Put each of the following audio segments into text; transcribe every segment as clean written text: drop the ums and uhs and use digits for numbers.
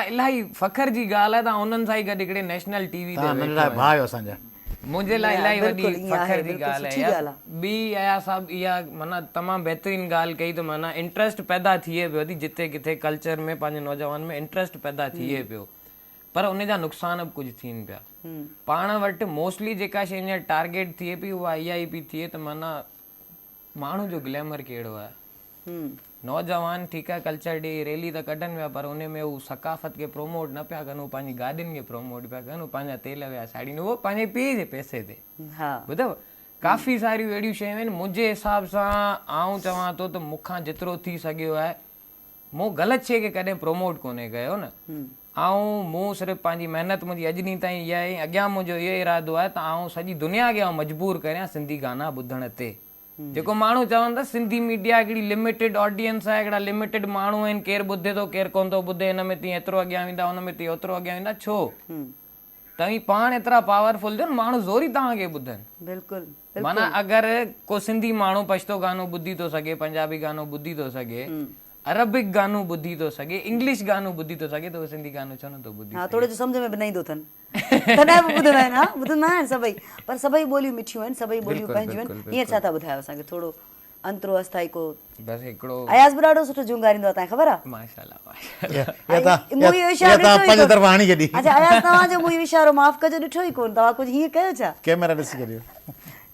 इलाही फखर जी ॻाल्हि आहे तव्हां उन्हनि सां ई गॾु हिकिड़े नेशनल टीवी ते नंढड़ा भाउ आहियो असांजा। मुंहिंजे लाइ इलाही वॾी बिल्कुलु ईअं आहे, फखर जी बिल्कुलु ॻाल्हि सुठी आहे ॻाल्हि आहे। ॿी आया साहब इहा माना तमामु बहितरीनु ॻाल्हि कई त माना इंट्रस्ट पैदा थिए पियो थी जिते किथे कल्चर में पंहिंजे नौजवान में इंट्रस्ट पैदा थिए पियो पर उन जा नुक़सान बि कुझु थियनि पिया। पाण वटि मोस्टली जेका शइ हींअर टारगेट थिए पई उहा इहा ई पई थिए त माना माण्हू जो ग्लैमर कहिड़ो आहे। नौजवान ठीकु आहे कल्चर डे रैली त कढनि पिया पर उन में हू सकाफ़त खे प्रोमोट न पिया कनि, हू पंहिंजी गाॾियुनि खे प्रोमोट पिया कनि, हू पंहिंजा तेल विया साड़ियुनि उहो पंहिंजे पीउ जे पैसे ते। ॿुधव काफ़ी सारियूं अहिड़ियूं शयूं आहिनि मुंहिंजे हिसाब सां आउं चवां थो त मूंखां जेतिरो थी सघियो आहे मूं ग़लति शइ खे कॾहिं प्रोमोट कोन्हे कयो न। मूं सिर्फ़ु पंहिंजी महिनत मुंहिंजी अॼु ॾींहं ताईं इहा आहे, अॻियां मुंहिंजो इहो इरादो आहे त आउं सॼी दुनिया खे मजबूर करियां सिंधी गाना ॿुधण ते। जेको माण्हू चवनि था सिंधी मीडिया हिकिड़ी लिमिटेड ऑडियंस आहे, हिकिड़ा लिमिटेड माण्हू आहिनि, केरु ॿुधे थो केरु कोन थो ॿुधे, हिन में तीअं एतिरो अॻियां वेंदा हुन में तीअं ओतिरो अॻियां वेंदा, छो तव्हीं पाण एतिरा पावरफुल थियो न माण्हू ज़ोरी तव्हांखे ॿुधनि। बिल्कुलु माना अगरि को सिंधी माण्हू पछतो गानो ॿुधी थो सघे, पंजाबी गानो ॿुधी थो सघे, अरबिक गानो ॿुधी थो सघे, इंग्लिश गानो ॿुधी थो सघे त उहो सिंधी गानो छो नथो ॿुधी। हा थोरो जो सम्झ में बि न ईंदो अथनि तॾहिं बि ॿुधंदा आहिनि। हा ॿुधंदा आहिनि सभई, पर सभई ॿोलियूं मिठियूं आहिनि, सभई ॿोलियूं पंहिंजियूं आहिनि। हीअं छा था ॿुधायो असांखे थोरो अंतरो अस्थाई को बसि हिकिड़ो अयाज़ बि ॾाढो सुठो जुंगारींदो आहे, तव्हांखे ख़बर आहे? माशाल्लाह अच्छा अयाज़ तव्हांजो मुंहुं इशारो माफ़ कजो ॾिठो ई कोन, तव्हां कुझु हीअं कयो छा? कैमरा ॾिसी करियो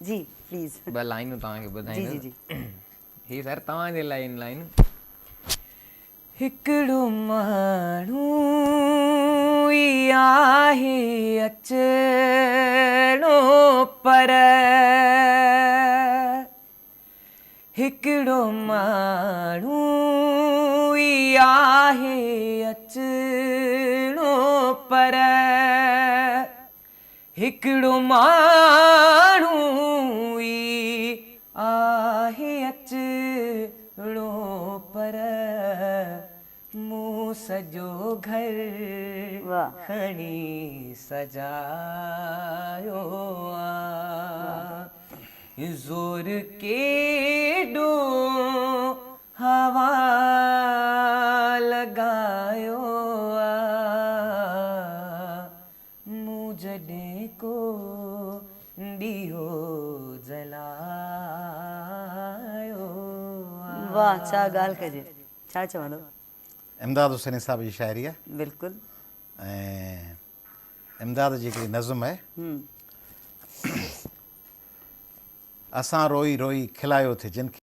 जी प्लीज़। ॿ लाइनूं तव्हांखे ॿुधाईंदुसि। जी जी ही सर तव्हांजे लाइ इन लाइनूं। हिकिड़ो माण्हू आहे अचणो पर, हिकिड़ो माण्हू आहे अचणो पर, हिकिड़ो माण्हू आहे अचणो पर, मूं सॼो घर खणी सजायो आहे, ज़ोर केॾो हवा लॻायो आहे, मूं जॾहिं को ॾीहो जलायो। वाह छा ॻाल्हि कजे, छा चवंदो? इमदाद हुसैनी साहब जी शाइरी आहे। बिल्कुलु। ऐं इमदाद जी हिकिड़ी नज़्म आहे, असां रोई रोई खिलायो थे जिन